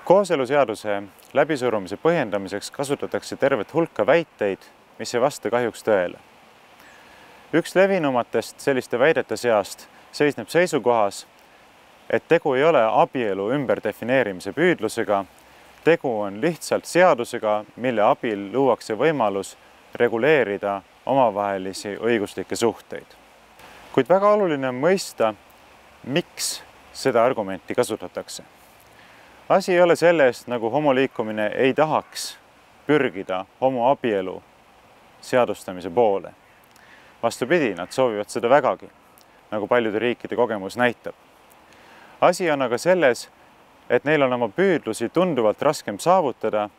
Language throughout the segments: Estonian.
Kooseluseaduse läbisurumise põhjendamiseks kasutatakse tervet hulka väiteid, mis ei vasta kahjuks tõele. Üks levinumatest selliste väidete seast seisneb seisukohas, et tegu ei ole abielu ümberdefineerimise püüdlusega, tegu on lihtsalt seadusega, mille abil luuakse võimalus reguleerida omavahelisi õiguslikke suhteid. Kuid väga oluline on mõista, miks seda argumenti kasutatakse. Asi ei ole sellest, nagu homoliikumine ei tahaks pürgida homoabielu seadustamise poole. Vastupidi, nad soovivad seda vägagi, nagu paljude riikide kogemus näitab. Asi on aga selles, et neil on oma püüdlusi tunduvalt raskem saavutada,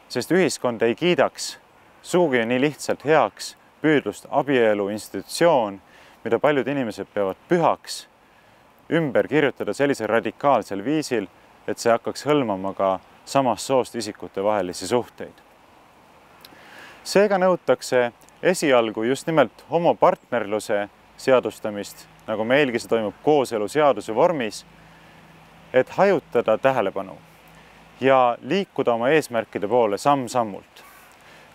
sest ühiskond ei kiidaks sugugi nii lihtsalt heaks püüdlust abielu institutsioon, mida paljud inimesed peavad pühaks, ümber kirjutada sellisel radikaalsel viisil, et see hakkaks hõlmama ka samast soost isikute vahelisi suhteid. Seega nõutakse esialgu just nimelt homopartnerluse seadustamist, nagu meilgi see toimub kooseluseaduse vormis, et hajutada tähelepanu ja liikuda oma eesmärkide poole samm-sammult.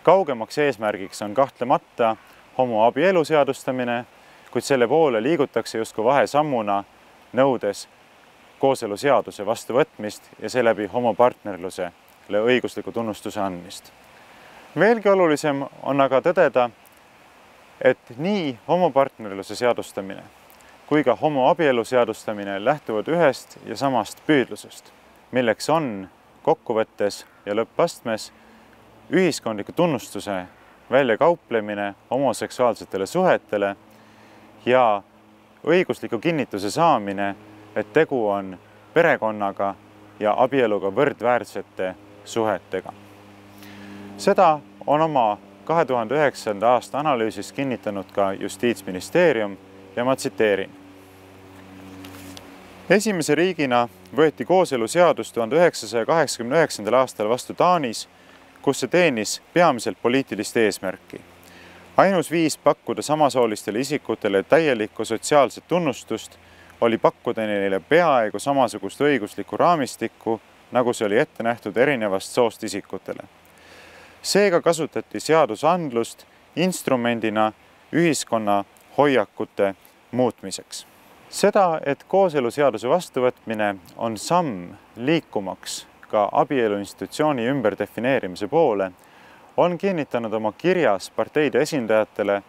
Kaugemaks eesmärgiks on kahtlemata homoabielu seadustamine, kuid selle poole liigutakse justkui vahesammuna nõudes kooseluseaduse vastuvõtmist ja seeläbi homopartnerlusele õigusliku tunnustuse andmist. Veelgi olulisem on aga tõdeda, et nii homopartnerluse seadustamine kui ka homoabielu seadustamine lähtuvad ühest ja samast püüdlusest, milleks on kokkuvõttes ja lõppastmes ühiskondliku tunnustuse väljakauplemine homoseksuaalsetele suhetele ja õigusliku kinnituse saamine, et tegu on perekonnaga ja abieluga võrdväärsete suhetega. Seda on oma 2009. aasta analüüsis kinnitanud ka Justiitsministeerium ja ma tsiteerin. Esimese riigina võeti kooseluseadus 1989. aastal vastu Taanis, kus see teenis peamiselt poliitilist eesmärki. Ainus viis pakkuda samasoolistele isikutele täielikku sotsiaalset tunnustust oli pakkuda neile peaaegu samasugust õiguslikku raamistikku, nagu see oli ette nähtud erinevast soost isikutele. Seega kasutati seadusandlust instrumendina ühiskonna hoiakute muutmiseks. Seda, et kooseluseaduse vastuvõtmine on samm liikumaks ka abielu institutsiooni ümberdefineerimise poole, on kinnitanud oma kirjas parteide esindajatele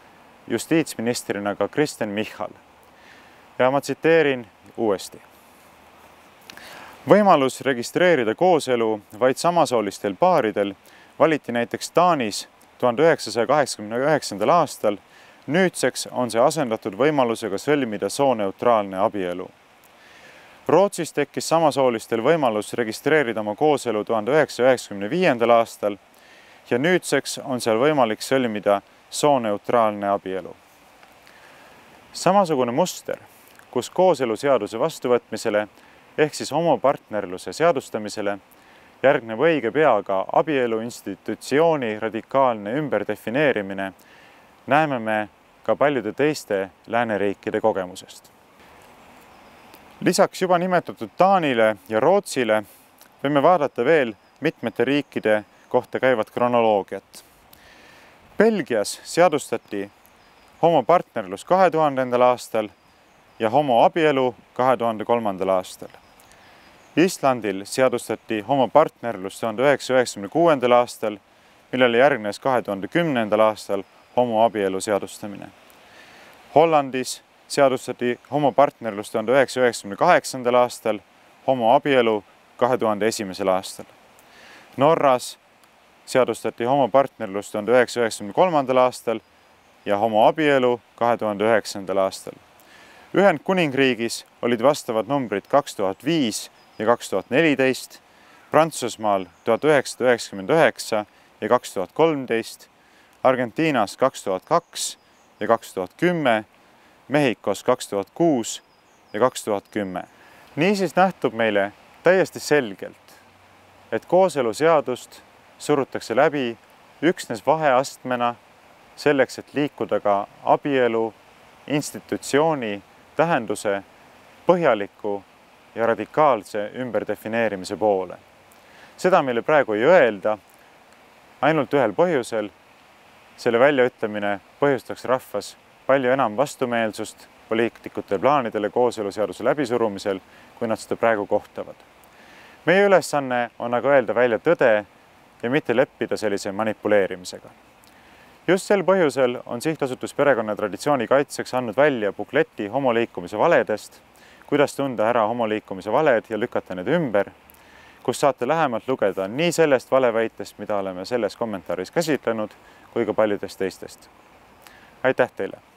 justiitsministrina ka Kristen Michal. Ja ma tsiteerin uuesti. Võimalus registreerida kooselu vaid samasoolistel paaridel valiti näiteks Taanis 1989. aastal, nüüdseks on see asendatud võimalusega sõlmida sooneutraalne abielu. Rootsis tekkis samasoolistel võimalus registreerida oma kooselu 1995. aastal ja nüüdseks on seal võimalik sõlmida sooneutraalne abielu. Samasugune muster, kus kooseluseaduse vastuvõtmisele ehk siis homopartnerluse seadustamisele järgneb õige pea ka abielu institutsiooni radikaalne ümberdefineerimine, näeme me ka paljude teiste lääneriikide kogemusest. Lisaks juba nimetatud Taanile ja Rootsile võime vaadata veel mitmete riikide kohta käivat kronoloogiat. Belgias seadustati homopartnerlus 2000. aastal ja homoabielu 2003. aastal. Islandil seadustati homopartnerlus 1996. aastal, millele järgnes 2010. aastal homoabielu seadustamine. Hollandis seadustati homopartnerlus 1998. aastal, homoabielu 2001. aastal. Norras seadustati homopartnerlus 1993. aastal ja homoabielu 2009. aastal. Ühendkuningriigis olid vastavad numbrid 2005 ja 2014, Prantsusmaal 1999 ja 2013, Argentiinas 2002 ja 2010, Mehhikos 2006 ja 2010. Niisiis nähtub meile täiesti selgelt, et kooseluseadust surutakse läbi üksnes vaheastmena selleks, et liikuda ka abielu institutsiooni tähenduse põhjaliku ja radikaalse ümberdefineerimise poole. Seda meile praegu ei öelda ainult ühel põhjusel. Selle väljaütlemine põhjustaks rahvas palju enam vastumeelsust poliitikute plaanidele kooseluseaduse läbisurumisel, kui nad seda praegu kohtavad. Meie ülesanne on aga öelda välja tõde ja mitte leppida sellise manipuleerimisega. Just sel põhjusel on Sihtasutus Perekonna Traditsiooni Kaitseks andnud välja bukleti homoliikumise valedest, kuidas tunda ära homoliikumise valed ja lükata need ümber, kus saate lähemalt lugeda nii sellest valeväitest, mida oleme selles kommentaaris käsitlenud, kui ka paljudest teistest. Aitäh teile!